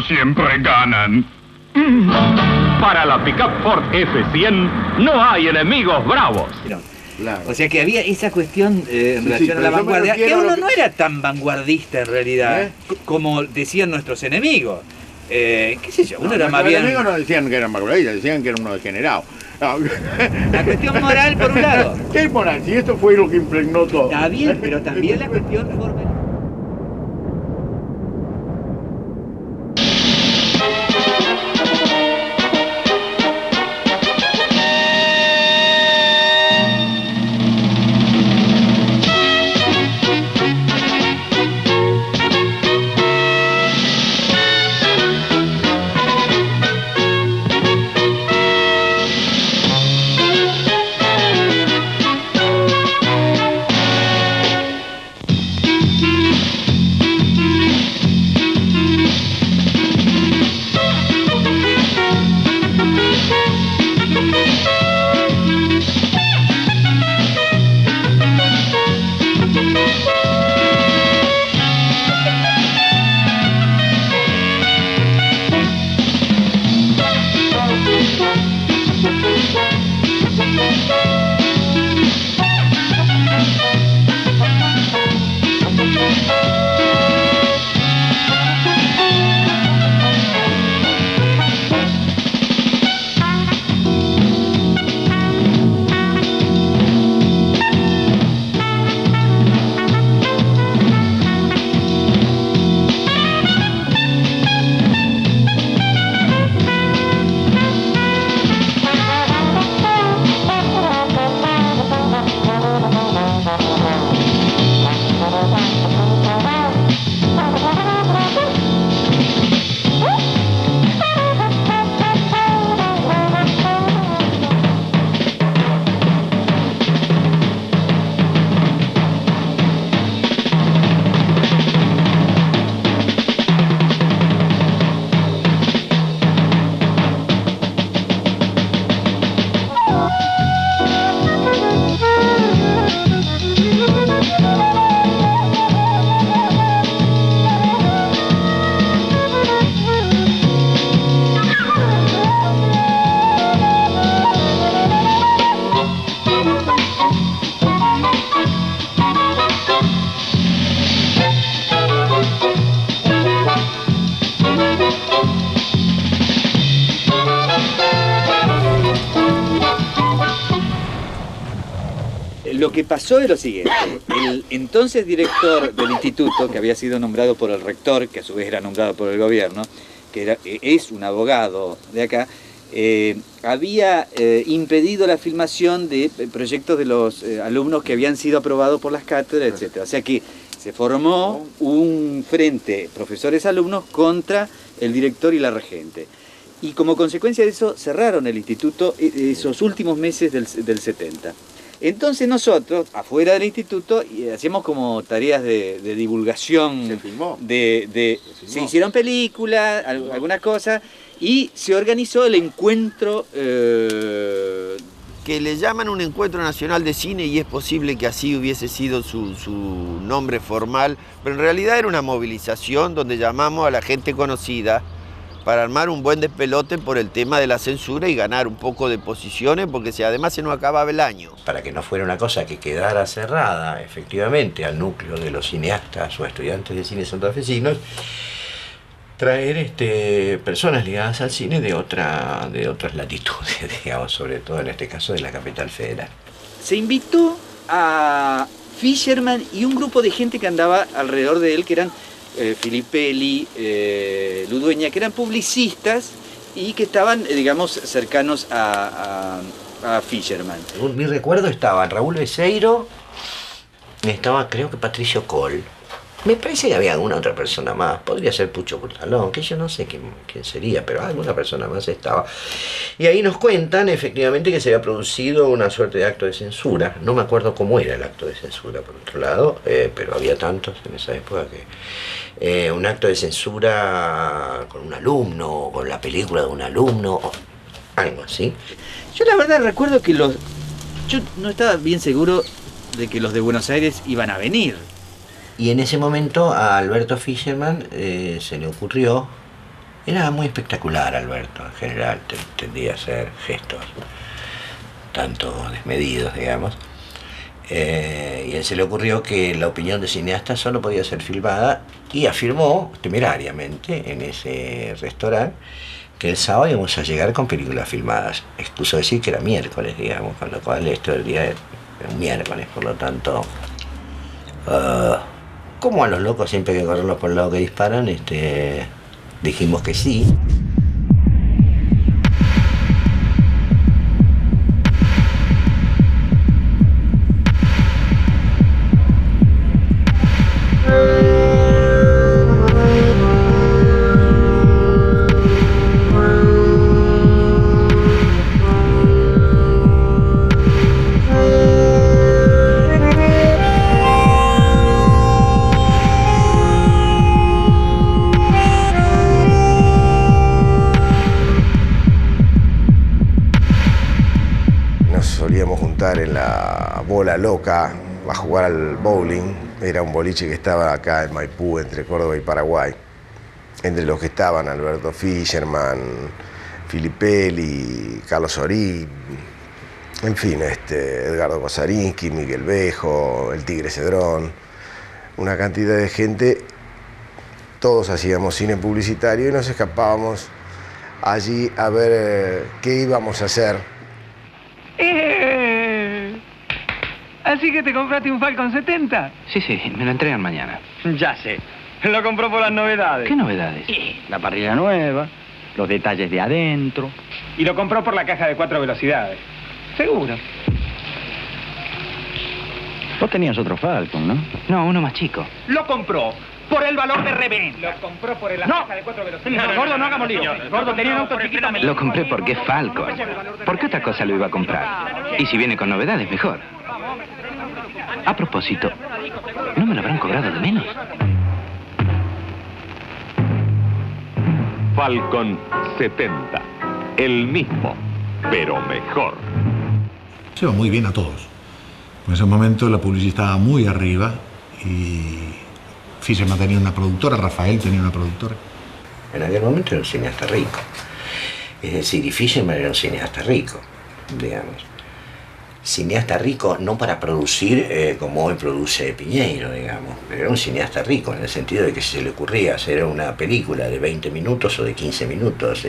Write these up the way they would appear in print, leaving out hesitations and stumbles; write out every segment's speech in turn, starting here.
Siempre ganan. Para la pickup Ford F100 no hay enemigos bravos. Claro. O sea que había esa cuestión en relación a la vanguardia, que uno no era tan vanguardista en realidad, como decían nuestros enemigos. ¿Qué sé yo? Uno era más bien... Los enemigos no decían que eran vanguardistas, decían que eran unos degenerados. No. La cuestión moral, por un lado. ¿Qué moral? Si esto fue lo que impregnó todo. Está bien, pero también la cuestión formal. Lo que pasó es lo siguiente: el entonces director del instituto, que había sido nombrado por el rector, que a su vez era nombrado por el gobierno, que es un abogado de acá, había impedido la filmación de proyectos de los alumnos que habían sido aprobados por las cátedras, etc. O sea que se formó un frente profesores-alumnos contra el director y la regente. Y como consecuencia de eso cerraron el instituto esos últimos meses del 70. Entonces nosotros, afuera del instituto, hacíamos como tareas de divulgación. ¿Se filmó? Se hicieron películas, algunas cosas, y se organizó el encuentro... que le llaman un encuentro nacional de cine, y es posible que así hubiese sido su nombre formal, pero en realidad era una movilización donde llamamos a la gente conocida para armar un buen despelote por el tema de la censura y ganar un poco de posiciones, porque además se nos acababa el año. Para que no fuera una cosa que quedara cerrada efectivamente al núcleo de los cineastas o estudiantes de cine santafesinos, traer personas ligadas al cine de otras latitudes, digamos, sobre todo en este caso de la capital federal. Se invitó a Fisherman y un grupo de gente que andaba alrededor de él, que eran Filippelli, Ludueña, que eran publicistas y que estaban, digamos, cercanos a Fisherman. Según mi recuerdo estaban Raúl Beseiro, Estaba, creo que Patricio Col. Me parece que había alguna otra persona más. Podría ser Pucho Curtalón, que yo no sé quién sería, pero alguna persona más estaba. Y ahí nos cuentan efectivamente que se había producido una suerte de acto de censura. No me acuerdo cómo era el acto de censura, por otro lado, pero había tantos en esa época que... un acto de censura con un alumno, con la película de un alumno, o algo así. Yo la verdad recuerdo que yo no estaba bien seguro de que los de Buenos Aires iban a venir. Y en ese momento a Alberto Fischerman se le ocurrió, era muy espectacular Alberto en general, tendía a hacer gestos tanto desmedidos, digamos, y a él se le ocurrió que la opinión de cineasta solo podía ser filmada y afirmó temerariamente en ese restaurante que el sábado íbamos a llegar con películas filmadas. Excuso decir que era miércoles, digamos, con lo cual esto del día era un miércoles, por lo tanto... como a los locos siempre hay que correrlos por el lado que disparan, dijimos que sí. En la Bola Loca a jugar al bowling. Era un boliche que estaba acá en Maipú, entre Córdoba y Paraguay. Entre los que estaban Alberto Fischerman, Filippelli, Carlos Sorín, en fin, Edgardo Kosarinsky, Miguel Bejo, el Tigre Cedrón, una cantidad de gente. Todos hacíamos cine publicitario y nos escapábamos allí a ver qué íbamos a hacer. ¿Así que te compraste un Falcon 70? Sí, me lo entregan mañana. Ya sé. Lo compró por las novedades. ¿Qué novedades? La parrilla nueva, los detalles de adentro. Y lo compró por la caja de 4 velocidades. Seguro. Vos tenías otro Falcon, ¿no? No, uno más chico. Lo compró por el valor de reventa. Lo compró por la caja de 4 velocidades. No, gordo, no hagamos lío. Gordo, tenía un auto chiquito. Lo compré porque es Falcon. ¿Por qué otra cosa lo iba a comprar? Y si viene con novedades, mejor. A propósito, ¿no me lo habrán cobrado de menos? Falcon 70. El mismo, pero mejor. Se va muy bien a todos. En ese momento la publicidad estaba muy arriba y Fischerman tenía una productora, Rafael tenía una productora. En aquel momento era un cineasta rico. Es decir, y Fischerman era un cineasta rico, digamos. Cineasta rico no para producir como hoy produce Piñeiro, digamos, pero era un cineasta rico en el sentido de que si se le ocurría hacer una película de 20 minutos o de 15 minutos,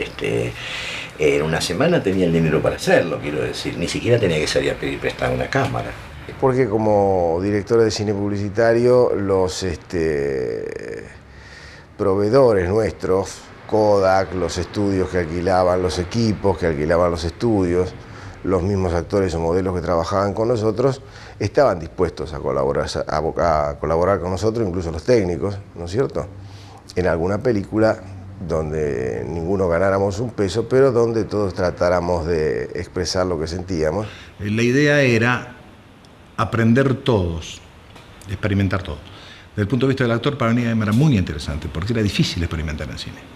en una semana tenía el dinero para hacerlo, quiero decir, ni siquiera tenía que salir a pedir prestada una cámara. Porque como director de cine publicitario, los proveedores nuestros, Kodak, los estudios que alquilaban los equipos, que alquilaban los estudios, los mismos actores o modelos que trabajaban con nosotros, estaban dispuestos a colaborar con nosotros, incluso los técnicos, ¿no es cierto?, en alguna película donde ninguno ganáramos un peso, pero donde todos tratáramos de expresar lo que sentíamos. La idea era aprender todos, experimentar todo. Desde el punto de vista del actor, para mí era muy interesante, porque era difícil experimentar en cine.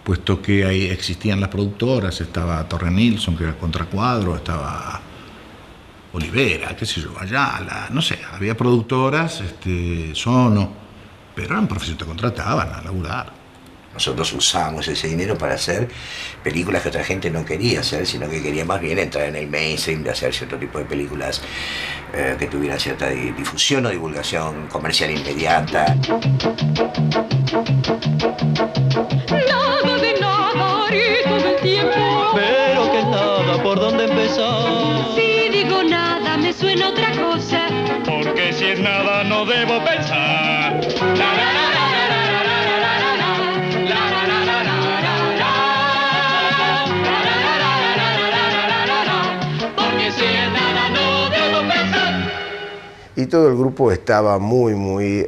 Puesto que ahí existían las productoras, estaba Torre Nilsson, que era Contracuadro, estaba Olivera, qué sé yo, Ayala, no sé, había productoras, Sono, pero eran profesionales, te contrataban a laburar. Nosotros usábamos ese dinero para hacer películas que otra gente no quería hacer, sino que quería más bien entrar en el mainstream, de hacer cierto tipo de películas que tuvieran cierta difusión o divulgación comercial inmediata. Nada de nada haré todo el tiempo. Pero que nada, ¿por dónde empezar? Si digo nada, me suena otra cosa. Porque si es nada, no debo pensar. Porque si es nada, no debo pensar. y todo el grupo estaba muy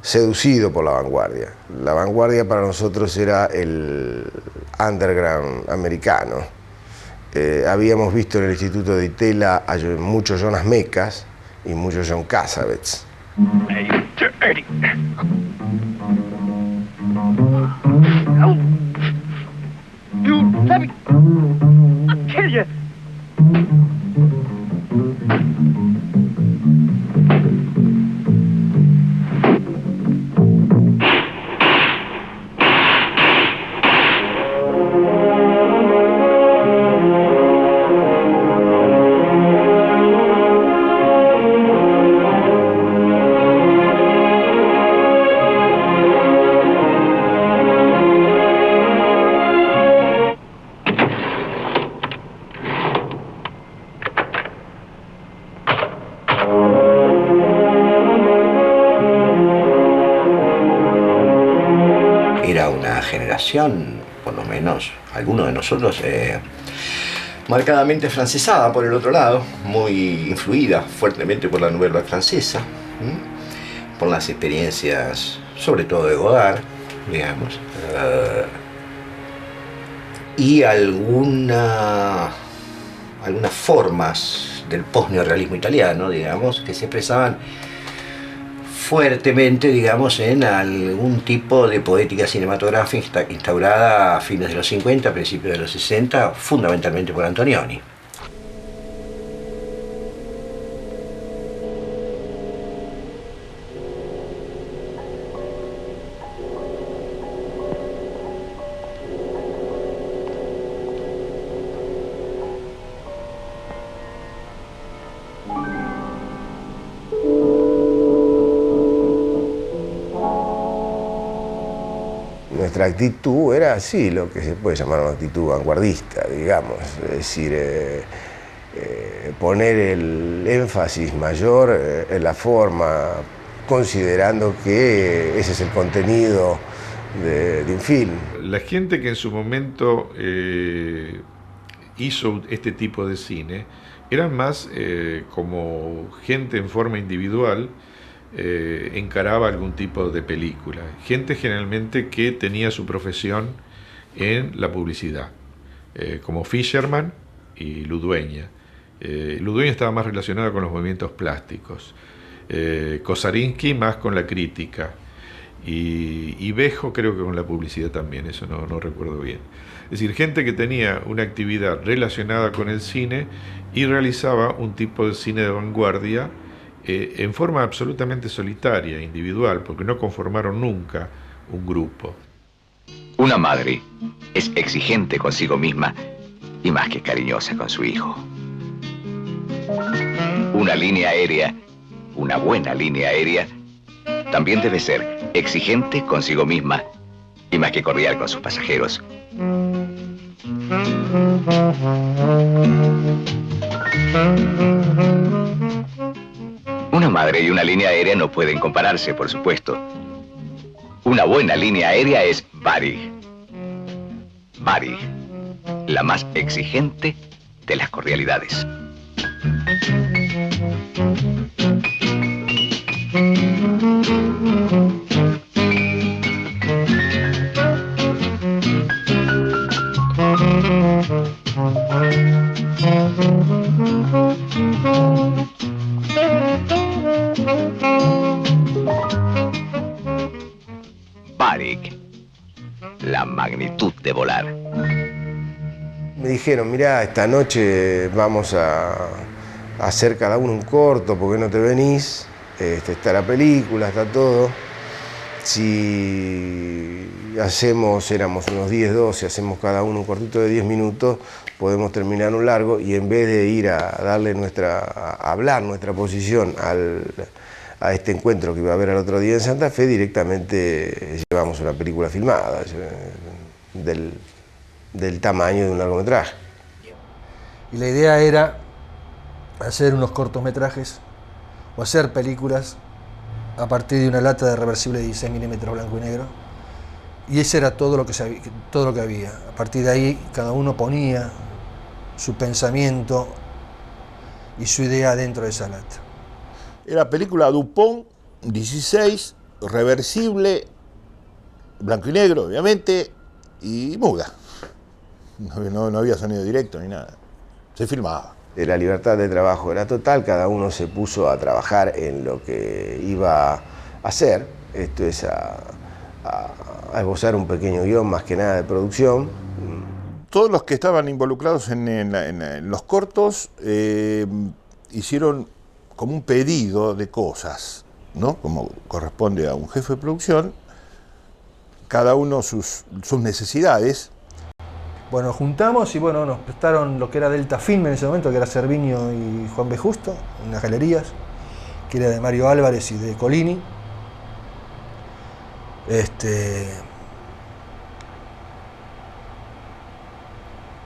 seducido por la vanguardia. La vanguardia para nosotros era el underground americano. Habíamos visto en el Instituto de Itela a muchos Jonas Mekas y muchos John Cassavetes. Let me... I'll kill you. Por lo menos algunos de nosotros, marcadamente francesada por el otro lado, muy influida fuertemente por la Nouvelle Vague francesa, por las experiencias, sobre todo de Godard, digamos, y algunas formas del posneorrealismo italiano, digamos, que se expresaban fuertemente, digamos, en algún tipo de poética cinematográfica instaurada a fines de los 50, principios de los 60, fundamentalmente por Antonioni. Nuestra actitud era así, lo que se puede llamar una actitud vanguardista, digamos, es decir, poner el énfasis mayor en la forma, considerando que ese es el contenido de un film. La gente que en su momento hizo este tipo de cine eran más como gente en forma individual, encaraba algún tipo de película. Gente generalmente que tenía su profesión en la publicidad, como Fisherman y Ludueña. Ludueña estaba más relacionada con los movimientos plásticos, Kosarinski más con la crítica, y Bejo creo que con la publicidad también, eso no recuerdo bien. Es decir, gente que tenía una actividad relacionada con el cine y realizaba un tipo de cine de vanguardia en forma absolutamente solitaria, individual, porque no conformaron nunca un grupo. Una madre es exigente consigo misma y más que cariñosa con su hijo. Una línea aérea, una buena línea aérea, también debe ser exigente consigo misma y más que cordial con sus pasajeros. Una madre y una línea aérea no pueden compararse, por supuesto. Una buena línea aérea es Varig. Varig, la más exigente de las cordialidades. Varig, la magnitud de volar. Me dijeron, mirá, esta noche vamos a hacer cada uno un corto, ¿por qué no te venís? Está la película, está todo. Si hacemos, éramos unos 10, 12, hacemos cada uno un cortito de 10 minutos, podemos terminar un largo y en vez de ir a darle a hablar nuestra posición a este encuentro que iba a haber al otro día en Santa Fe, directamente llevamos una película filmada del tamaño de un largometraje. Y la idea era hacer unos cortometrajes o hacer películas a partir de una lata de reversible de 16 milímetros blanco y negro, y ese era todo lo que había. A partir de ahí cada uno ponía su pensamiento y su idea dentro de esa lata. Era película Dupont, 16, reversible, blanco y negro, obviamente, y muda. No había sonido directo ni nada. Se filmaba. La libertad de trabajo era total, cada uno se puso a trabajar en lo que iba a hacer. Esto es a esbozar un pequeño guión, más que nada de producción. Todos los que estaban involucrados en los cortos hicieron como un pedido de cosas, ¿no? Como corresponde a un jefe de producción, cada uno sus necesidades. Bueno, nos juntamos y bueno, nos prestaron lo que era Delta Film en ese momento, que era Cerviño y Juan B. Justo, unas galerías, que era de Mario Álvarez y de Colini.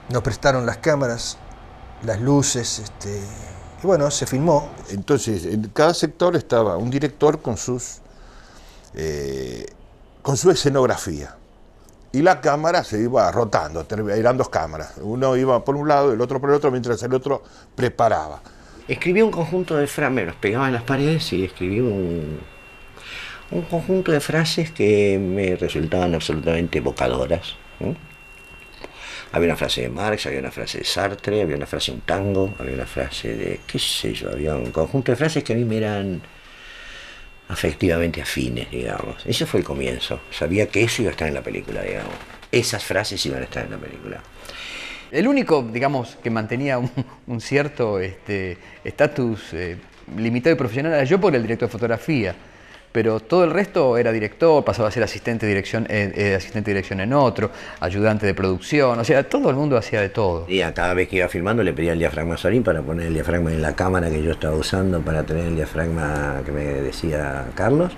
Nos prestaron las cámaras, las luces, y bueno, se filmó. Entonces, en cada sector estaba un director con su escenografía. Y la cámara se iba rotando, eran dos cámaras. Uno iba por un lado, el otro por el otro, mientras el otro preparaba. Escribí un conjunto de frases, me los pegaba en las paredes y escribí un conjunto de frases que me resultaban absolutamente evocadoras. Había una frase de Marx, había una frase de Sartre, había una frase de un tango, había una frase de, qué sé yo, había un conjunto de frases que a mí me eran afectivamente afines, digamos. Ese fue el comienzo. Sabía que eso iba a estar en la película, digamos. Esas frases iban a estar en la película. El único, digamos, que mantenía un cierto estatus limitado y profesional era yo por el director de fotografía. Pero todo el resto era director, pasaba a ser asistente de dirección en otro, ayudante de producción, o sea, todo el mundo hacía de todo. Y cada vez que iba filmando le pedía el diafragma a Sorín para poner el diafragma en la cámara que yo estaba usando para tener el diafragma que me decía Carlos.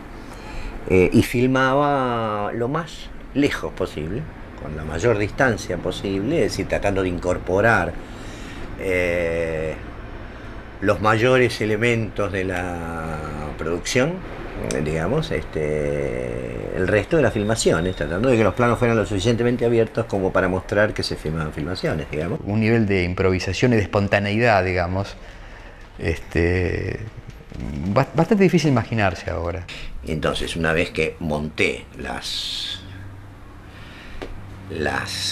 Y filmaba lo más lejos posible, con la mayor distancia posible, es decir, tratando de incorporar los mayores elementos de la producción, digamos, el resto de las filmaciones, tratando de que los planos fueran lo suficientemente abiertos como para mostrar que se filmaban filmaciones, digamos. Un nivel de improvisación y de espontaneidad, digamos, bastante difícil imaginarse ahora. Y entonces, una vez que monté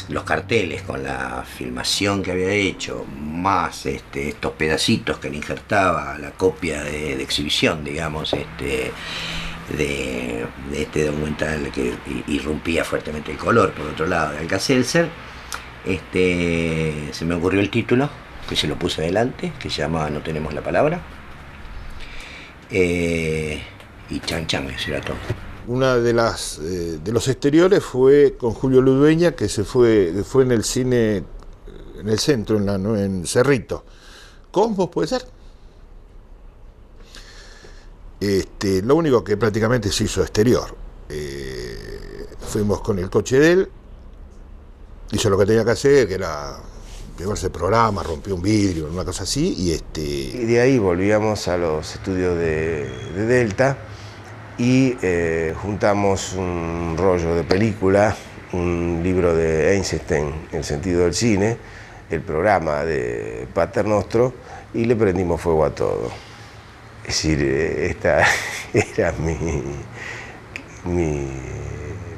los carteles con la filmación que había hecho, más estos pedacitos que le injertaba la copia de exhibición, digamos, de este documental que irrumpía fuertemente el color, por otro lado, de Alcacelser, se me ocurrió el título, que se lo puse adelante, que se llamaba No tenemos la palabra, y chan chan, eso era todo. Una de los exteriores fue con Julio Ludueña, que fue en el cine, en el centro, en Cerrito. ¿Cosmos puede ser? Lo único que prácticamente se hizo exterior. Fuimos con el coche de él, hizo lo que tenía que hacer, que era llevarse el programa, rompió un vidrio, una cosa así, y de ahí volvíamos a los estudios de Delta, y juntamos un rollo de película, un libro de Einstein, El sentido del cine, el programa de Pater Nostro, y le prendimos fuego a todo. Es decir, esta era mi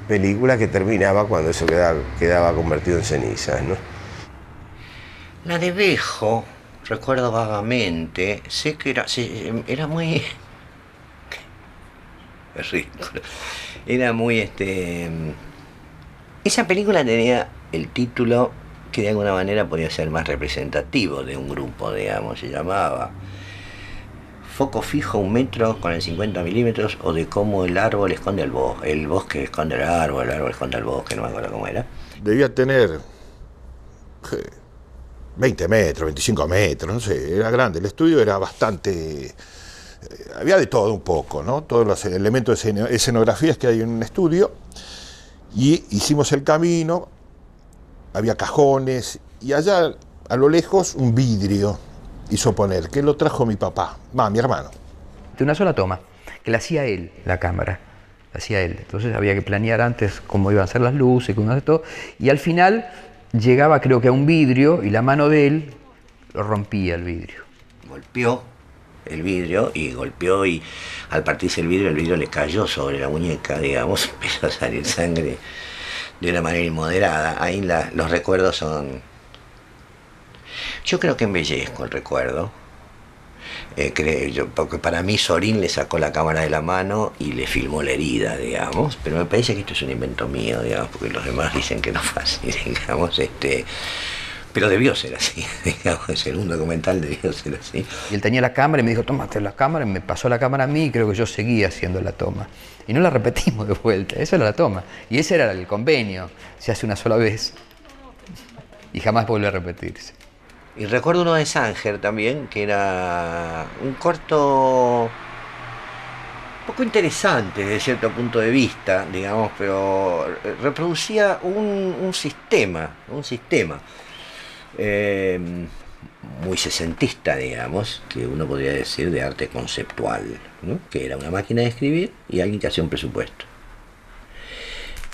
película, que terminaba cuando eso quedaba convertido en cenizas, ¿no? La de Bejo, recuerdo vagamente, sé que era muy... Es ridículo. Era muy Esa película tenía el título que de alguna manera podía ser más representativo de un grupo, digamos, se llamaba Foco fijo 1 metro con el 50 milímetros, o de cómo el árbol esconde el bosque esconde el árbol esconde el bosque, no me acuerdo cómo era. Debía tener 20 metros, 25 metros, no sé, era grande. El estudio era bastante... había de todo un poco, ¿no? Todos los elementos de escenografías que hay en un estudio. Y hicimos el camino, había cajones, y allá a lo lejos un vidrio hizo poner, que lo trajo mi papá, mi hermano. De una sola toma, que la hacía él, la cámara, la hacía él. Entonces había que planear antes cómo iban a ser las luces, cómo iba a ser todo, y al final llegaba, creo que a un vidrio, y la mano de él lo rompía el vidrio. Golpeó el vidrio y golpeó, y al partirse el vidrio le cayó sobre la muñeca, digamos, empezó a salir sangre de una manera inmoderada. Ahí los recuerdos son... Yo creo que embellezco el recuerdo. Porque para mí Sorín le sacó la cámara de la mano y le filmó la herida, digamos, pero me parece que esto es un invento mío, digamos, porque los demás dicen que no fue así, digamos, pero debió ser así, digamos, en un documental debió ser así. Y él tenía la cámara y me dijo, tómate la cámara, y me pasó la cámara a mí y creo que yo seguía haciendo la toma. Y no la repetimos de vuelta, eso era la toma. Y ese era el convenio, se hace una sola vez y jamás vuelve a repetirse. Y recuerdo uno de Sanger también, que era un corto un poco interesante desde cierto punto de vista, digamos, pero reproducía un sistema muy sesentista, digamos, que uno podría decir de arte conceptual, ¿no? Que era una máquina de escribir y alguien que hacía un presupuesto.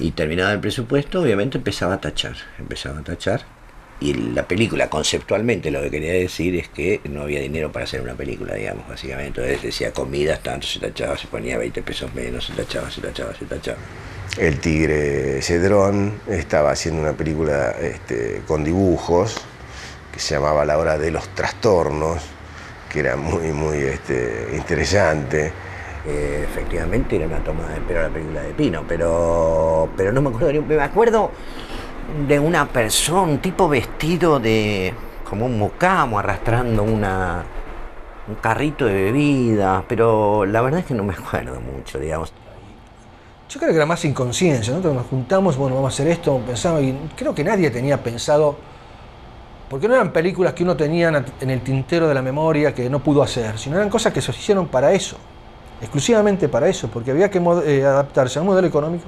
Y terminado el presupuesto, obviamente empezaba a tachar. Y la película, conceptualmente, lo que quería decir es que no había dinero para hacer una película, digamos, básicamente. Entonces decía comidas, tanto se tachaba, se ponía 20 pesos menos, se tachaba. El Tigre Cedrón estaba haciendo una película con dibujos que se llamaba La Hora de los Trastornos, que era muy interesante. Efectivamente era una toma de pelo a la película de Pino, pero no me acuerdo, me acuerdo de una persona, un tipo vestido de como un mucamo arrastrando un carrito de bebidas, pero la verdad es que no me acuerdo mucho, digamos. Yo creo que era más inconsciencia, nosotros nos juntamos, bueno, vamos a hacer esto, pensamos, y creo que nadie tenía pensado, porque no eran películas que uno tenía en el tintero de la memoria que no pudo hacer, sino eran cosas que se hicieron para eso, exclusivamente para eso, porque había que adaptarse a un modelo económico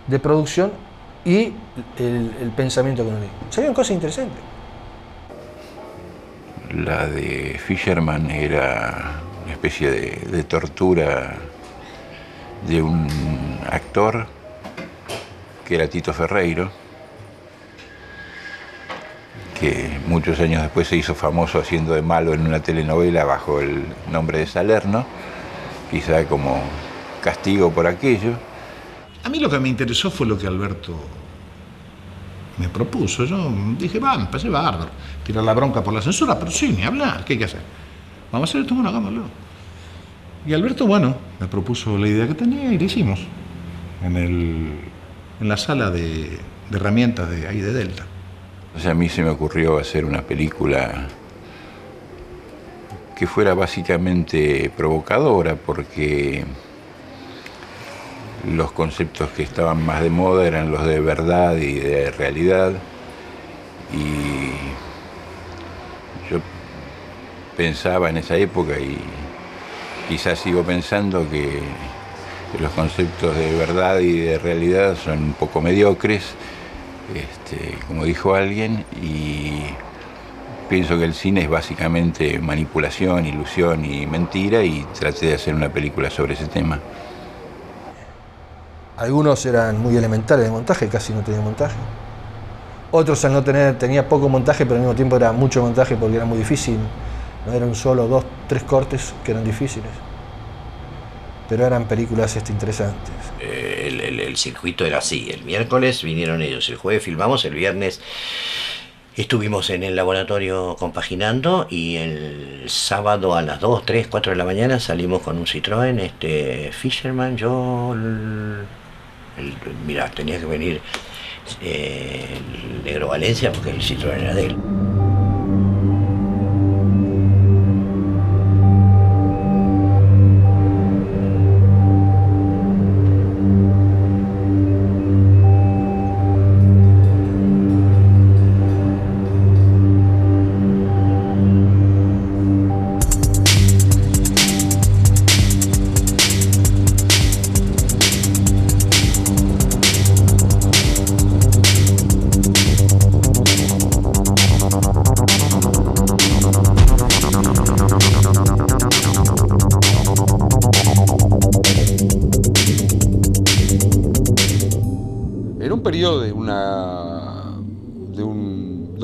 de producción y el pensamiento económico. Salieron cosas interesantes. La de Fisherman era una especie de tortura de un actor que era Tito Ferreiro, que muchos años después se hizo famoso haciendo de malo en una telenovela bajo el nombre de Salerno, quizá como castigo por aquello. A mí lo que me interesó fue lo que Alberto me propuso. Yo dije, me parece bárbaro tirar la bronca por la censura, pero sí, ni hablar, ¿qué hay que hacer? Vamos a hacer esto, bueno, hagámoslo. Y Alberto, bueno, me propuso la idea que tenía y la hicimos en la sala de herramientas de ahí de Delta. O sea, a mí se me ocurrió hacer una película que fuera básicamente provocadora, porque los conceptos que estaban más de moda eran los de verdad y de realidad, y yo pensaba en esa época, y quizás sigo pensando que los conceptos de verdad y de realidad son un poco mediocres, como dijo alguien, y pienso que el cine es básicamente manipulación, ilusión y mentira, y traté de hacer una película sobre ese tema. Algunos eran muy elementales de montaje, casi no tenían montaje. Otros al no tenía poco montaje, pero al mismo tiempo era mucho montaje porque era muy difícil. No eran solo 2, 3 cortes que eran difíciles. Pero eran películas interesantes. El circuito era así. El miércoles vinieron ellos, el jueves filmamos, el viernes estuvimos en el laboratorio compaginando, y el sábado a las 2, 3, 4 de la mañana salimos con un Citroën, Fisherman, yo... Mirá, tenía que venir el negro Valencia porque el Citroën era de él.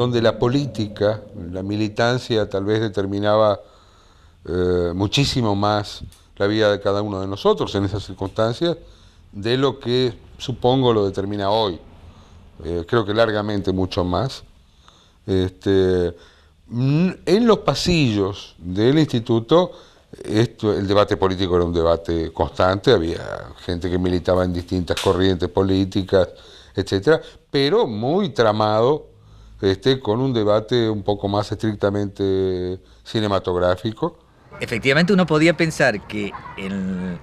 donde la política, la militancia tal vez determinaba muchísimo más la vida de cada uno de nosotros en esas circunstancias de lo que supongo lo determina hoy. Creo que largamente mucho más. En los pasillos del instituto el debate político era un debate constante, había gente que militaba en distintas corrientes políticas, etcétera, pero muy tramado, con un debate un poco más estrictamente cinematográfico. Efectivamente uno podía pensar que en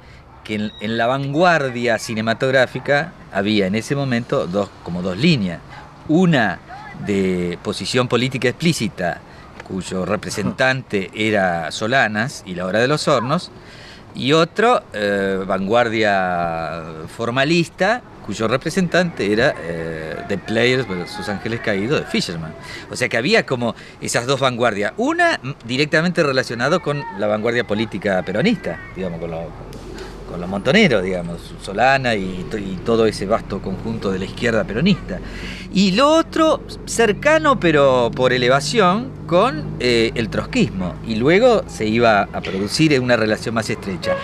la vanguardia cinematográfica había en ese momento dos líneas. Una de posición política explícita, cuyo representante era Solanas y La Hora de los Hornos, y otro, vanguardia formalista, cuyo representante era The Players, Sus Ángeles Caídos, de Fisherman. O sea que había como esas dos vanguardias, una directamente relacionada con la vanguardia política peronista, digamos, con los montoneros, digamos, Solana y todo ese vasto conjunto de la izquierda peronista. Y lo otro, cercano pero por elevación, con el trotskismo. Y luego se iba a producir una relación más estrecha.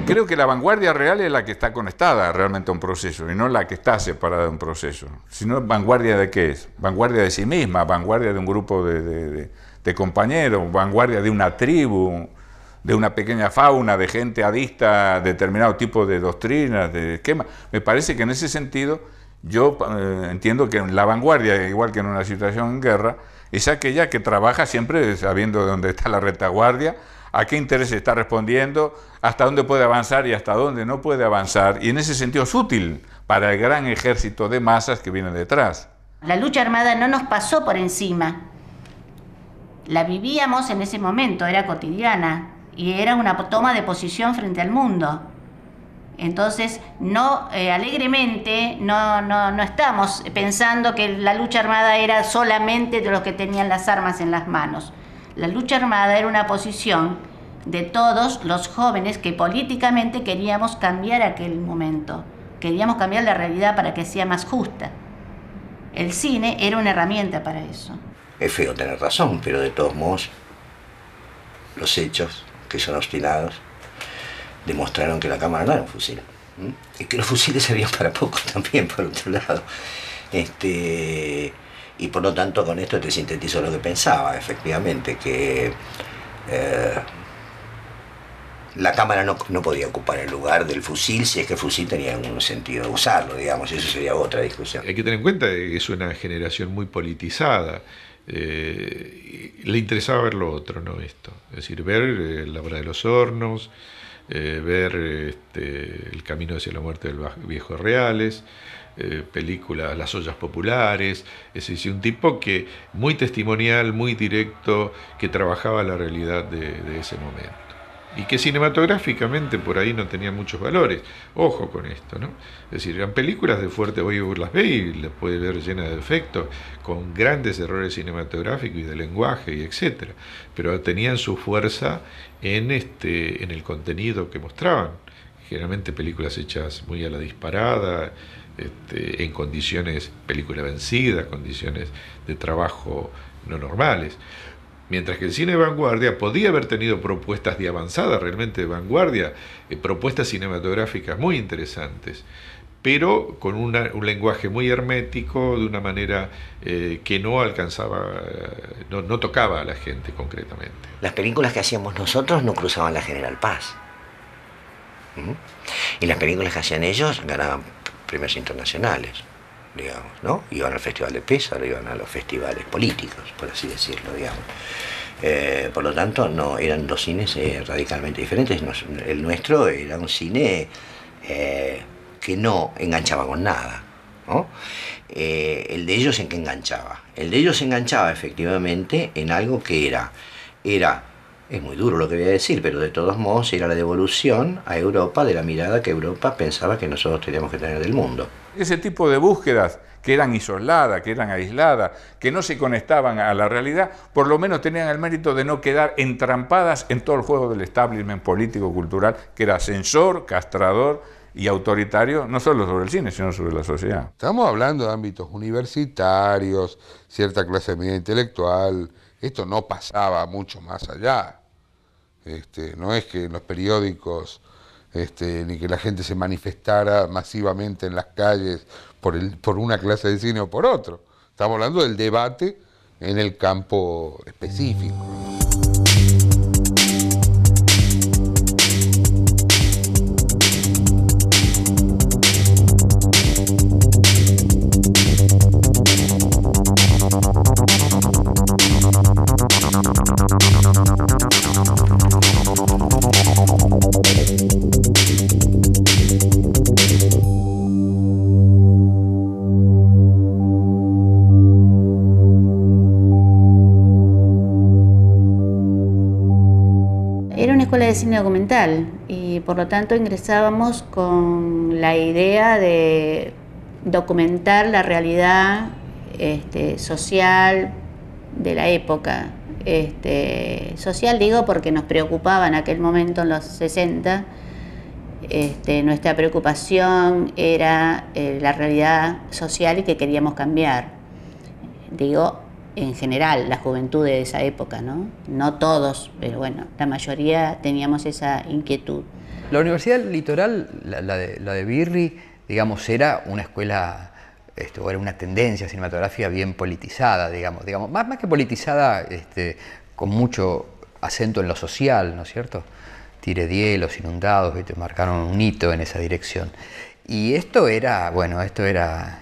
Creo que la vanguardia real es la que está conectada realmente a un proceso y no la que está separada de un proceso. Sino vanguardia de qué es, vanguardia de sí misma, vanguardia de un grupo de compañeros, vanguardia de una tribu, de una pequeña fauna, de gente adicta a determinado tipo de doctrinas, de esquemas. Me parece que en ese sentido yo entiendo que la vanguardia, igual que en una situación en guerra, es aquella que trabaja siempre sabiendo dónde está la retaguardia, a qué interés está respondiendo, hasta dónde puede avanzar y hasta dónde no puede avanzar, y en ese sentido es útil para el gran ejército de masas que viene detrás. La lucha armada no nos pasó por encima, la vivíamos en ese momento, era cotidiana, y era una toma de posición frente al mundo. Entonces, alegremente, no estamos pensando que la lucha armada era solamente de los que tenían las armas en las manos. La lucha armada era una posición de todos los jóvenes que políticamente queríamos cambiar aquel momento. Queríamos cambiar la realidad para que sea más justa. El cine era una herramienta para eso. Es feo tener razón, pero de todos modos, los hechos, que son obstinados, demostraron que la cámara no era un fusil. Y que los fusiles servían para poco también, por otro lado. Y por lo tanto, con esto te sintetizo lo que pensaba, efectivamente, que la cámara no podía ocupar el lugar del fusil si es que el fusil tenía algún sentido de usarlo, digamos, eso sería otra discusión. Hay que tener en cuenta que es una generación muy politizada. Le interesaba ver lo otro, no esto. Es decir, ver La Hora de los Hornos, ver El Camino hacia la Muerte del Viejo Reales, películas Las Ollas Populares, es decir, un tipo que muy testimonial, muy directo, que trabajaba la realidad de ese momento. Y que cinematográficamente por ahí no tenía muchos valores. Ojo con esto, ¿no? Es decir, eran películas de fuerte, hoy las ve y las puede ver llenas de defectos, con grandes errores cinematográficos y de lenguaje y etcétera. Pero tenían su fuerza en el contenido que mostraban. Generalmente películas hechas muy a la disparada, en condiciones, película vencida, condiciones de trabajo no normales. Mientras que el cine de vanguardia podía haber tenido propuestas de avanzada, realmente de vanguardia, propuestas cinematográficas muy interesantes, pero con un lenguaje muy hermético, de una manera que no alcanzaba, no tocaba a la gente concretamente. Las películas que hacíamos nosotros no cruzaban la General Paz. Y las películas que hacían ellos ganaban premios internacionales, digamos, ¿no? Iban al Festival de Pésaro, iban a los festivales políticos, por así decirlo, digamos. Por lo tanto, no eran dos cines radicalmente diferentes. El nuestro era un cine que no enganchaba con nada, ¿no? El de ellos, ¿en qué enganchaba? El de ellos enganchaba efectivamente en algo que era, es muy duro lo que voy a decir, pero de todos modos era la devolución a Europa de la mirada que Europa pensaba que nosotros teníamos que tener del mundo. Ese tipo de búsquedas que eran isoladas, que eran aisladas, que no se conectaban a la realidad, por lo menos tenían el mérito de no quedar entrampadas en todo el juego del establishment político-cultural, que era censor, castrador y autoritario, no solo sobre el cine, sino sobre la sociedad. Estamos hablando de ámbitos universitarios, cierta clase media intelectual. Esto no pasaba mucho más allá. No es que en los periódicos ni que la gente se manifestara masivamente en las calles por una clase de cine o por otro. Estamos hablando del debate en el campo específico. Escuela de cine documental y por lo tanto ingresábamos con la idea de documentar la realidad social de la época. Social digo porque nos preocupaba en aquel momento, en los 60, nuestra preocupación era la realidad social y que queríamos cambiar. Digo, en general, la juventud de esa época, ¿no? No todos, pero bueno, la mayoría teníamos esa inquietud. La Universidad Litoral, la de Birri, digamos, era una escuela, o era una tendencia cinematográfica bien politizada, digamos, más que politizada, con mucho acento en lo social, ¿no es cierto? Tiredié, Los Inundados, marcaron un hito en esa dirección. Y esto era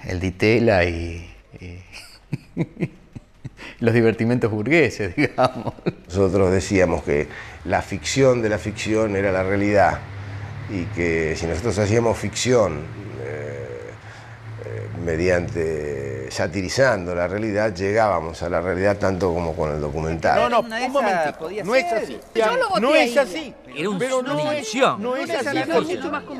el Di Tella y los divertimentos burgueses, digamos. Nosotros decíamos que la ficción de la ficción era la realidad y que si nosotros hacíamos ficción mediante satirizando la realidad, llegábamos a la realidad tanto como con el documental. No, un momentito, no es así. No es así. Era una ilusión. No es así.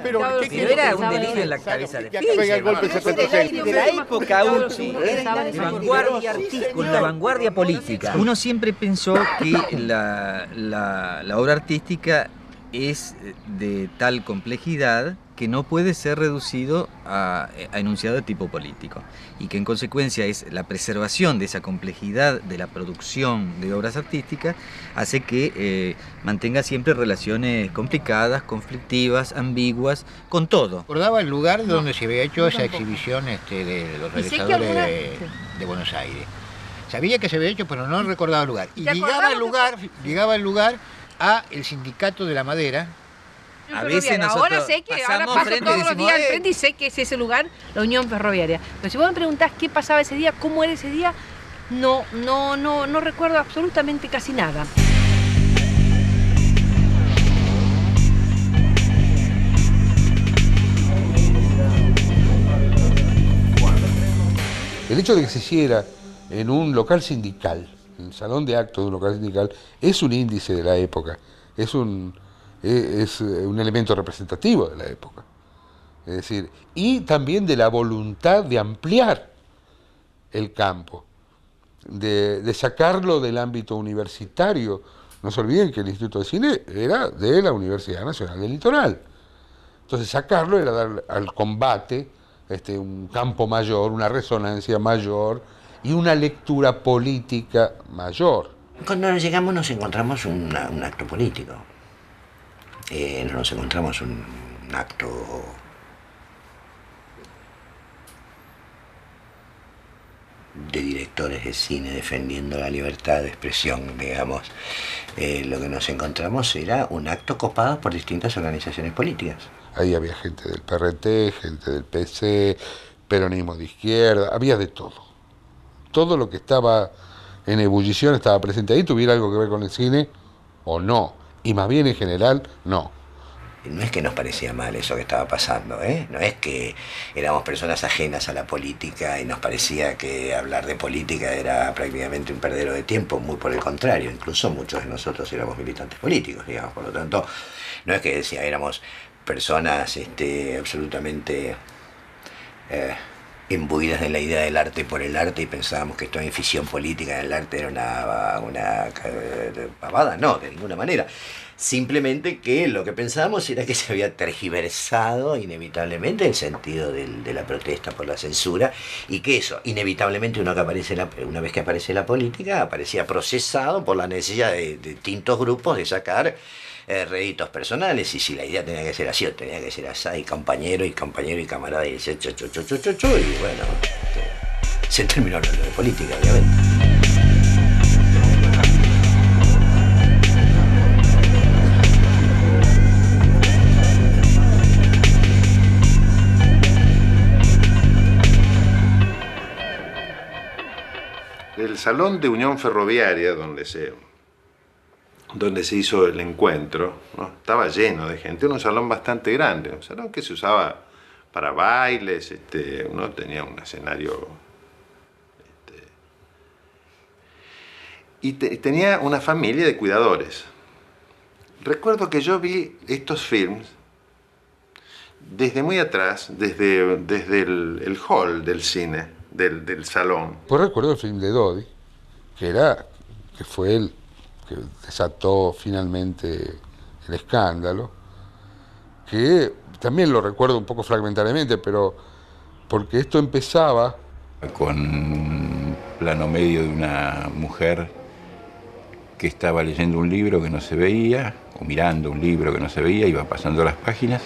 Pero era un delirio en la cabeza de la época, de vanguardia artística, la vanguardia política. Uno siempre pensó que la obra artística es de tal complejidad que no puede ser reducido a enunciado de tipo político y que en consecuencia es la preservación de esa complejidad de la producción de obras artísticas hace que mantenga siempre relaciones complicadas, conflictivas, ambiguas, con todo. Recordaba el lugar donde se había hecho esa exhibición de los realizadores de Buenos Aires. Sabía que se había hecho, pero no recordaba el lugar. Y llegaba el lugar a el Sindicato de la Madera. A veces ahora sé que ahora paso todos los días al frente y sé que es ese lugar, la Unión Ferroviaria. Pero si vos me preguntás qué pasaba ese día, cómo era ese día, no recuerdo absolutamente casi nada. El hecho de que se hiciera en un local sindical, en el salón de actos de un local sindical, es un índice de la época, es un elemento representativo de la época. Es decir, y también de la voluntad de ampliar el campo, de sacarlo del ámbito universitario. No se olviden que el Instituto de Cine era de la Universidad Nacional del Litoral. Entonces sacarlo era dar al combate un campo mayor, una resonancia mayor y una lectura política mayor. Cuando llegamos nos encontramos un acto político. No nos encontramos un acto de directores de cine defendiendo la libertad de expresión, digamos. Lo que nos encontramos era un acto copado por distintas organizaciones políticas. Ahí había gente del PRT, gente del PC, peronismo de izquierda, había de todo. Todo lo que estaba en ebullición estaba presente ahí, tuviera algo que ver con el cine o no. Y más bien en general, no. No es que nos parecía mal eso que estaba pasando, ¿eh? No es que éramos personas ajenas a la política y nos parecía que hablar de política era prácticamente un perdero de tiempo, muy por el contrario. Incluso muchos de nosotros éramos militantes políticos, digamos. Por lo tanto, no es que decía, éramos personas absolutamente imbuidas de la idea del arte por el arte y pensábamos que toda infusión política en el arte era una pavada. No, de ninguna manera. Simplemente que lo que pensábamos era que se había tergiversado inevitablemente el sentido de la protesta por la censura y que eso, inevitablemente una vez que aparece la política, aparecía procesado por la necesidad de distintos grupos de sacar réditos personales, y si la idea tenía que ser así o tenía que ser así, y compañero y camarada, y dice y bueno, se terminó hablando de política, obviamente. El Salón de Unión Ferroviaria, donde se hizo el encuentro, ¿no? Estaba lleno de gente, era un salón bastante grande, un salón que se usaba para bailes, uno tenía un escenario y tenía una familia de cuidadores. Recuerdo que yo vi estos films desde muy atrás, desde el hall del cine, del salón. Pues recuerdo el film de Dodi, que fue el que desató finalmente el escándalo, que también lo recuerdo un poco fragmentariamente, pero porque esto empezaba con un plano medio de una mujer que estaba leyendo un libro que no se veía, o mirando un libro que no se veía, iba pasando las páginas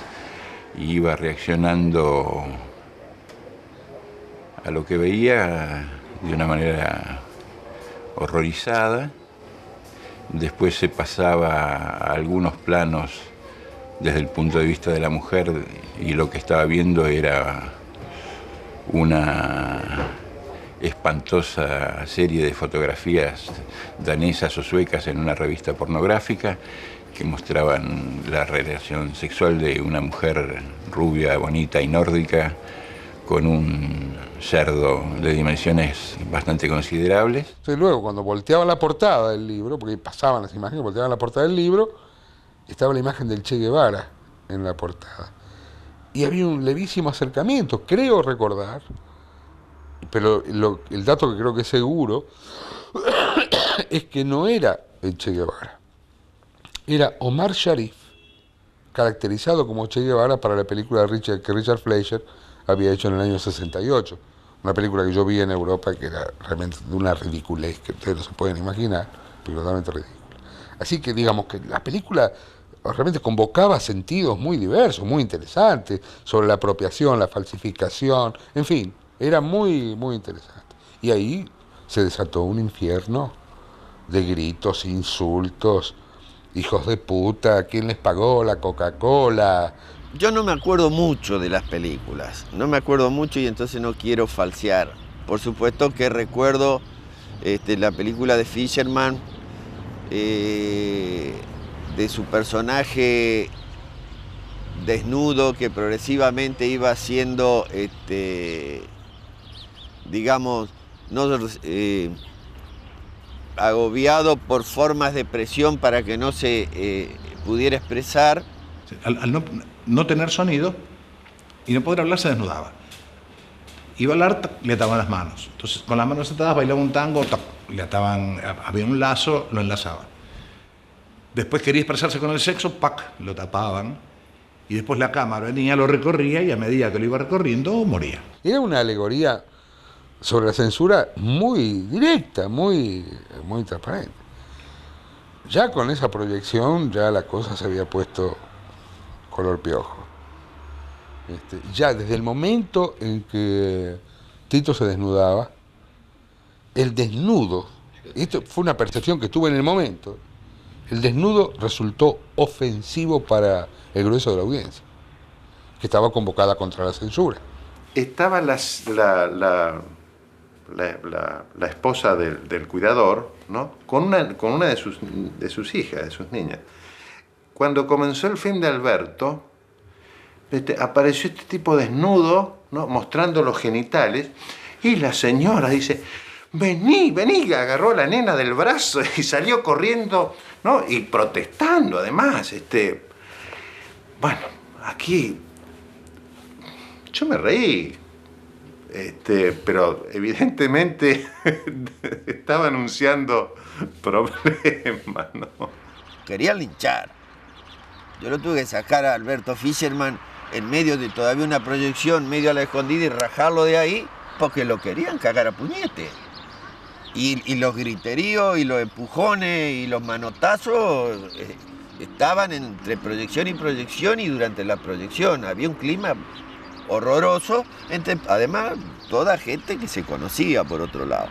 y iba reaccionando a lo que veía de una manera horrorizada. Después se pasaba a algunos planos desde el punto de vista de la mujer y lo que estaba viendo era una espantosa serie de fotografías danesas o suecas en una revista pornográfica que mostraban la relación sexual de una mujer rubia, bonita y nórdica con un cerdo de dimensiones bastante considerables. Entonces luego, cuando volteaban la portada del libro, porque pasaban las imágenes, volteaban la portada del libro, estaba la imagen del Che Guevara en la portada. Y había un levísimo acercamiento, creo recordar, pero el dato que creo que es seguro es que no era el Che Guevara, era Omar Sharif, caracterizado como Che Guevara para la película que Richard Fleischer había hecho en el año 68. Una película que yo vi en Europa que era realmente de una ridiculez que ustedes no se pueden imaginar, pero totalmente ridícula. Así que digamos que la película realmente convocaba sentidos muy diversos, muy interesantes, sobre la apropiación, la falsificación, en fin, era muy, muy interesante. Y ahí se desató un infierno de gritos, insultos, hijos de puta, ¿quién les pagó la Coca-Cola? Yo no me acuerdo mucho de las películas, no me acuerdo mucho y entonces no quiero falsear. Por supuesto que recuerdo la película de Fisherman, de su personaje desnudo que progresivamente iba siendo, digamos, agobiado por formas de presión para que no se pudiera expresar. Al no tener sonido y no poder hablar, se desnudaba. Iba a hablar, le ataban las manos. Entonces, con las manos atadas bailaba un tango, le ataban, había un lazo, lo enlazaban. Después quería expresarse con el sexo, ¡pac!, lo tapaban. Y después la cámara venía, lo recorría y a medida que lo iba recorriendo, moría. Era una alegoría sobre la censura muy directa, muy transparente. Ya con esa proyección, ya la cosa se había puesto color piojo. Ya desde el momento en que Tito se desnudaba, el desnudo, esto fue una percepción que tuve en el momento, el desnudo resultó ofensivo para el grueso de la audiencia, que estaba convocada contra la censura. Estaba la esposa del cuidador, ¿no? con una de sus hijas, de sus niñas. Cuando comenzó el film de Alberto, apareció este tipo desnudo, ¿no? Mostrando los genitales, y la señora dice, vení, agarró a la nena del brazo y salió corriendo, ¿no? Y protestando además. Bueno, aquí yo me reí, pero evidentemente estaba anunciando problemas, ¿no? Querían linchar. Yo lo tuve que sacar a Alberto Fischerman en medio de todavía una proyección, medio a la escondida, y rajarlo de ahí, porque lo querían cagar a puñete. Y los griteríos, y los empujones, y los manotazos estaban entre proyección y proyección, y durante la proyección había un clima horroroso, además toda gente que se conocía por otro lado.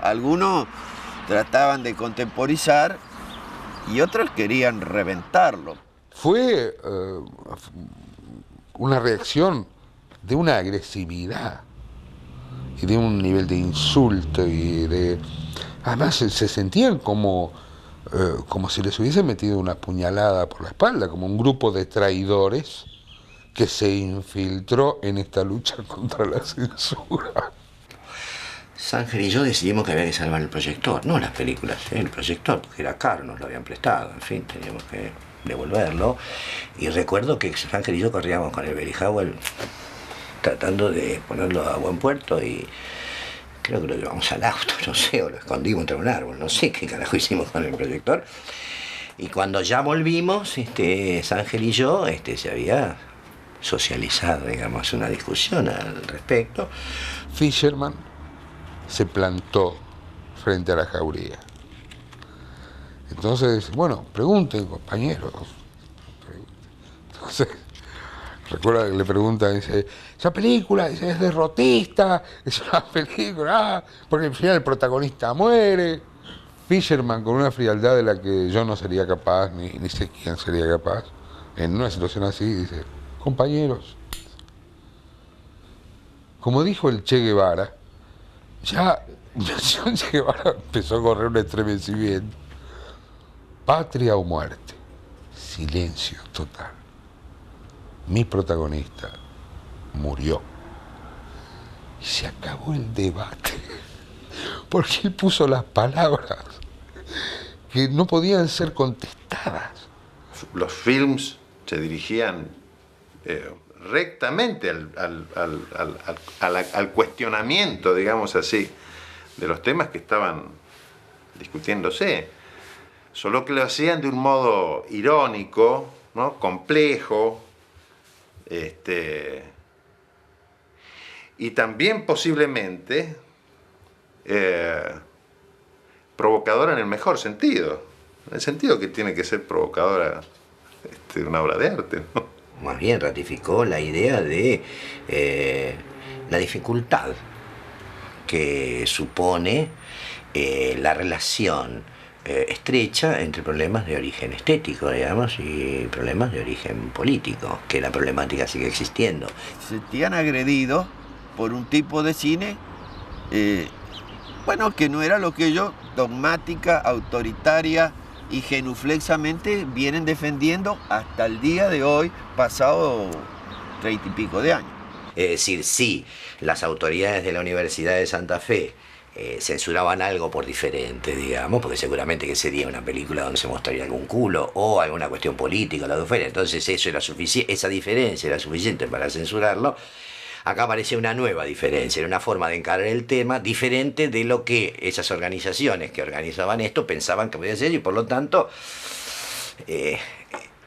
Algunos trataban de contemporizar y otros querían reventarlo. Fue una reacción de una agresividad y de un nivel de insulto y de... Además se sentían como si les hubiesen metido una puñalada por la espalda, como un grupo de traidores que se infiltró en esta lucha contra la censura. Sángel y yo decidimos que había que salvar el proyector, no las películas, el proyector, porque era caro, nos lo habían prestado, en fin, teníamos que devolverlo. Y recuerdo que Sángel y yo corríamos con el Berihauer tratando de ponerlo a buen puerto, y creo que lo llevamos al auto, no sé, o lo escondimos entre un árbol, no sé qué carajo hicimos con el proyector. Y cuando ya volvimos, Sángel y yo, se había socializado, digamos, una discusión al respecto. Fischerman se plantó frente a la jauría. Entonces, bueno, pregunten, compañeros. Entonces, recuerda que le preguntan, dice, esa película dice, es derrotista, es una película, porque al final el protagonista muere. Fischerman, con una frialdad de la que yo no sería capaz, ni sé quién sería capaz, en una situación así, dice, compañeros, como dijo el Che Guevara, ya el Che Guevara empezó a correr un estremecimiento. Patria o muerte, silencio total. Mi protagonista murió. Y se acabó el debate, porque él puso las palabras que no podían ser contestadas. Los films se dirigían rectamente al cuestionamiento, digamos así, de los temas que estaban discutiéndose, solo que lo hacían de un modo irónico, ¿no? Complejo, y también posiblemente provocadora en el mejor sentido, en el sentido que tiene que ser provocadora una obra de arte, ¿no? Más bien ratificó la idea de la dificultad que supone la relación estrecha entre problemas de origen estético, digamos, y problemas de origen político, que la problemática sigue existiendo. Se sentían agredidos por un tipo de cine, bueno, que no era lo que ellos, dogmática, autoritaria y genuflexamente vienen defendiendo hasta el día de hoy, pasado 30 y pico de años. Es decir, sí, las autoridades de la Universidad de Santa Fe censuraban algo por diferente, digamos, porque seguramente que sería una película donde se mostraría algún culo o alguna cuestión política, lo que fuera. Entonces eso era esa diferencia era suficiente para censurarlo. Acá aparece una nueva diferencia, era una forma de encarar el tema diferente de lo que esas organizaciones que organizaban esto pensaban que podía ser, y por lo tanto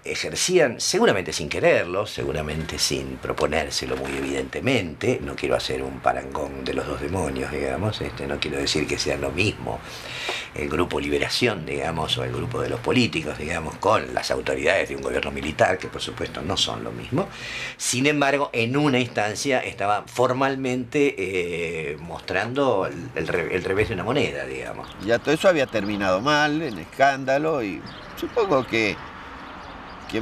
ejercían, seguramente sin quererlo, seguramente sin proponérselo muy evidentemente. No quiero hacer un parangón de los dos demonios, digamos, no quiero decir que sean lo mismo, el grupo Liberación, digamos, o el grupo de los políticos, digamos, con las autoridades de un gobierno militar, que por supuesto no son lo mismo. Sin embargo, en una instancia estaba formalmente mostrando el revés de una moneda, digamos. Ya todo eso había terminado mal, en escándalo, y supongo que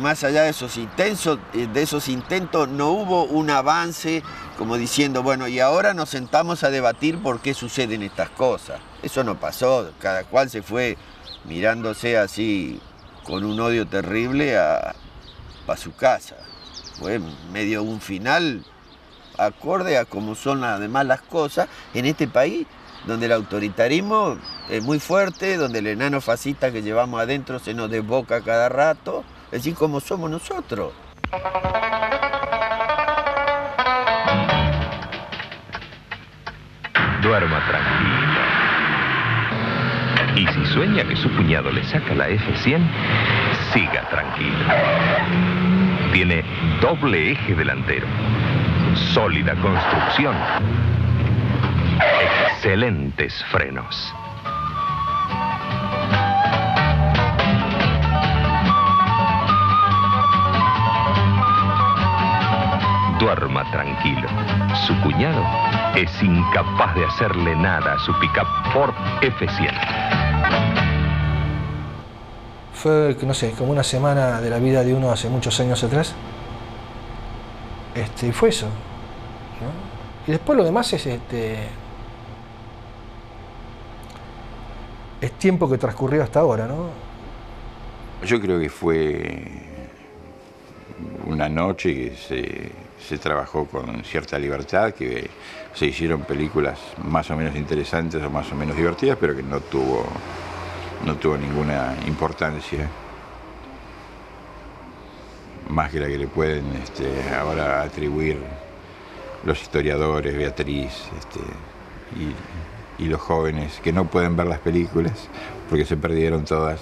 más allá de esos intentos no hubo un avance como diciendo, bueno, y ahora nos sentamos a debatir por qué suceden estas cosas. Eso no pasó, cada cual se fue mirándose así con un odio terrible a su casa. Fue medio un final acorde a cómo son además las cosas en este país, donde el autoritarismo es muy fuerte, donde el enano fascista que llevamos adentro se nos desboca cada rato, así como somos nosotros. Duerma tranquilo. Y si sueña que su cuñado le saca la F100, siga tranquilo. Tiene doble eje delantero, sólida construcción, excelentes frenos. Duerma tranquilo. Su cuñado es incapaz de hacerle nada a su pick-up Ford F100. Fue, no sé, como una semana de la vida de uno hace muchos años atrás. Fue eso, ¿no? Y después lo demás es tiempo que transcurrió hasta ahora, ¿no? Yo creo que fue una noche que se trabajó con cierta libertad, que se hicieron películas más o menos interesantes o más o menos divertidas, pero que no tuvo ninguna importancia más que la que le pueden ahora atribuir los historiadores, Beatriz y los jóvenes que no pueden ver las películas porque se perdieron todas.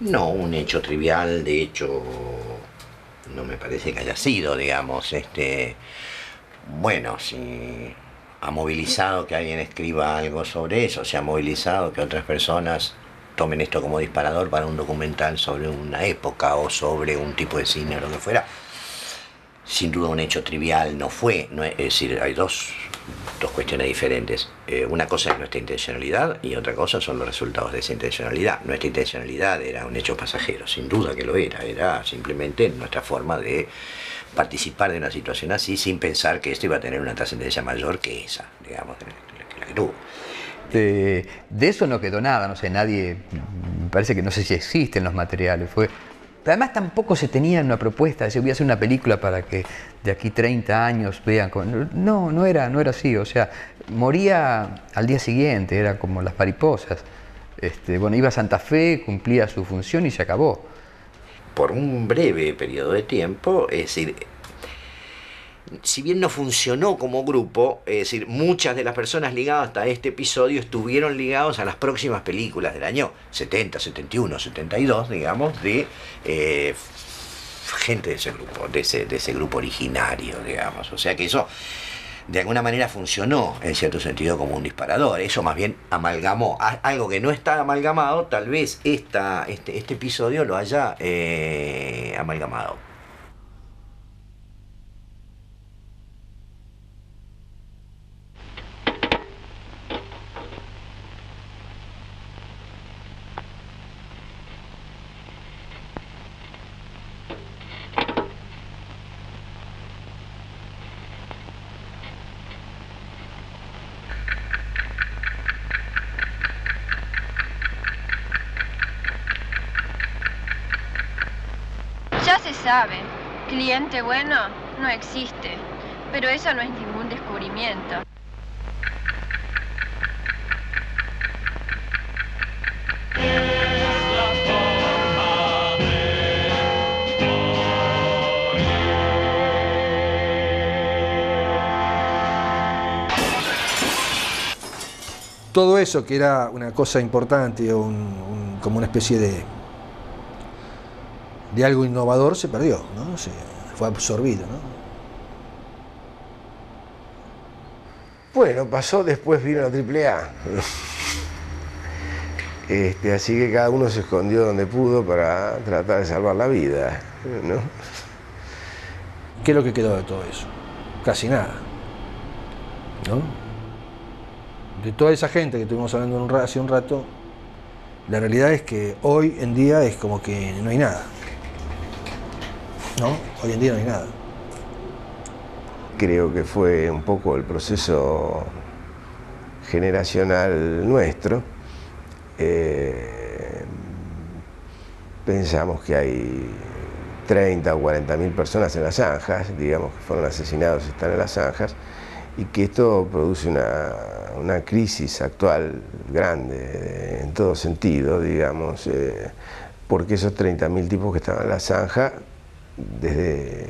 No, un hecho trivial, de hecho, no me parece que haya sido, digamos, bueno, si ha movilizado que alguien escriba algo sobre eso, se ha movilizado que otras personas tomen esto como disparador para un documental sobre una época o sobre un tipo de cine o lo que fuera. Sin duda un hecho trivial no fue, es decir, hay dos cuestiones diferentes. Una cosa es nuestra intencionalidad y otra cosa son los resultados de esa intencionalidad. Nuestra intencionalidad era un hecho pasajero, sin duda que lo era simplemente nuestra forma de participar de una situación así sin pensar que esto iba a tener una trascendencia mayor que esa, digamos, la que tuvo. De eso no quedó nada, no sé, nadie, me parece que no sé si existen los materiales, además tampoco se tenía una propuesta, decir, voy a hacer una película para que de aquí 30 años vean, no era así, o sea, moría al día siguiente, era como las mariposas, bueno, iba a Santa Fe, cumplía su función y se acabó. Por un breve periodo de tiempo, es decir, si bien no funcionó como grupo, es decir, muchas de las personas ligadas hasta este episodio estuvieron ligados a las próximas películas del año 70, 71, 72, digamos, de gente de ese grupo, de ese grupo originario, digamos. O sea que eso, de alguna manera, funcionó, en cierto sentido, como un disparador. Eso más bien amalgamó. Algo que no está amalgamado, tal vez este episodio lo haya amalgamado. Ya se sabe, cliente bueno no existe, pero eso no es ningún descubrimiento. Todo eso que era una cosa importante o como una especie de algo innovador se perdió, ¿no? Fue absorbido, ¿no? Bueno, pasó, después vino la AAA. Así que cada uno se escondió donde pudo para tratar de salvar la vida, ¿no? ¿Qué es lo que quedó de todo eso? Casi nada, ¿no? De toda esa gente que estuvimos hablando hace un rato, la realidad es que hoy en día es como que no hay nada, ¿no? Hoy en día no hay nada. Creo que fue un poco el proceso generacional nuestro. Pensamos que hay 30 o 40.000 personas en las zanjas, digamos, que fueron asesinados y están en las zanjas, y que esto produce una crisis actual grande en todo sentido, digamos, porque esos 30.000 tipos que estaban en la zanja, desde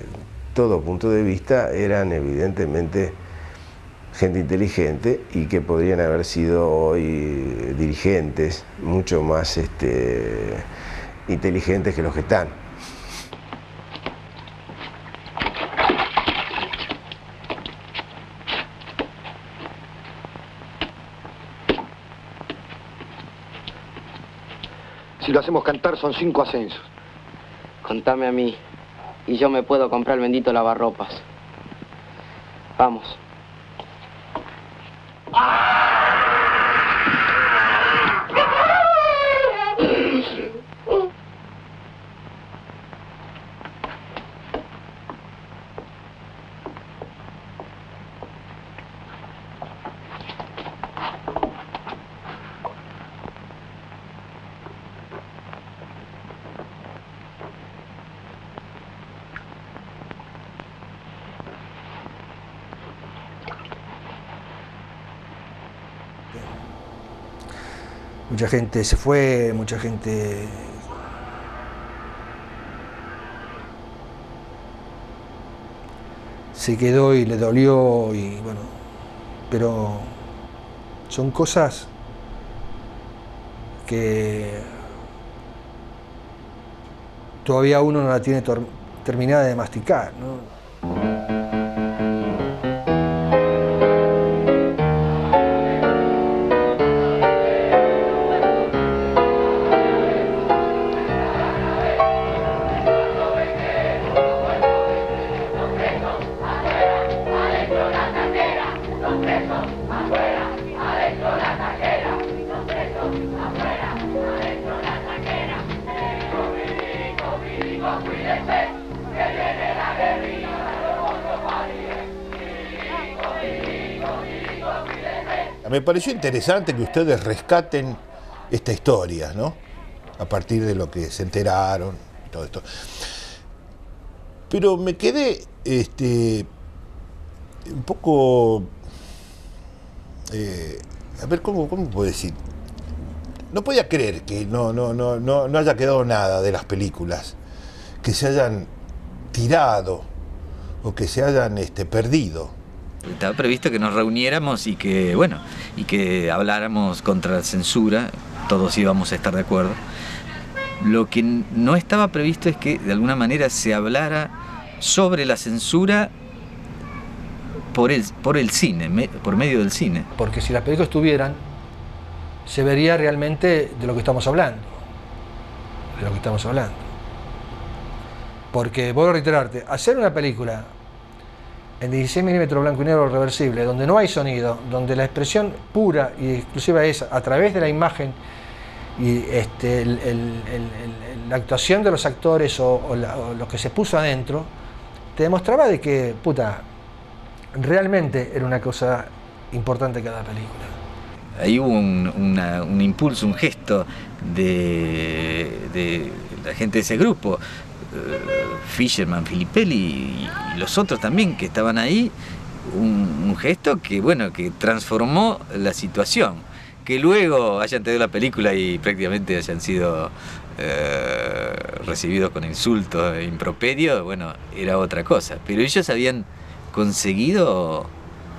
todo punto de vista, eran evidentemente gente inteligente y que podrían haber sido hoy dirigentes mucho más inteligentes que los que están. Si lo hacemos cantar son 5 ascensos. Contame a mí y yo me puedo comprar el bendito lavarropas. Vamos. Mucha gente se fue, mucha gente se quedó y le dolió, y bueno, pero son cosas que todavía uno no la tiene terminada de masticar, ¿no? Me pareció interesante que ustedes rescaten esta historia, ¿no? A partir de lo que se enteraron, todo esto. Pero me quedé un poco... a ver, ¿cómo puedo decir? No podía creer que no haya quedado nada de las películas, que se hayan tirado o que se hayan perdido. Estaba previsto que nos reuniéramos y que, bueno, y que habláramos contra la censura, todos íbamos a estar de acuerdo. Lo que no estaba previsto es que de alguna manera se hablara sobre la censura por el cine, por medio del cine. Porque si las películas estuvieran, se vería realmente de lo que estamos hablando. De lo que estamos hablando. Porque, vuelvo a reiterarte, hacer una película en 16 milímetros blanco y negro reversible, donde no hay sonido, donde la expresión pura y exclusiva es a través de la imagen y la actuación de los actores o lo que se puso adentro, te demostraba de que, puta, realmente era una cosa importante cada película. Ahí hubo un impulso, un gesto de la gente de ese grupo, Fisherman, Filippelli y los otros también que estaban ahí, un gesto que, bueno, que transformó la situación. Que luego hayan tenido la película y prácticamente hayan sido recibidos con insultos e improperios, bueno, era otra cosa. Pero ellos habían conseguido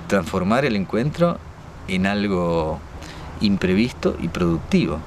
transformar el encuentro en algo imprevisto y productivo.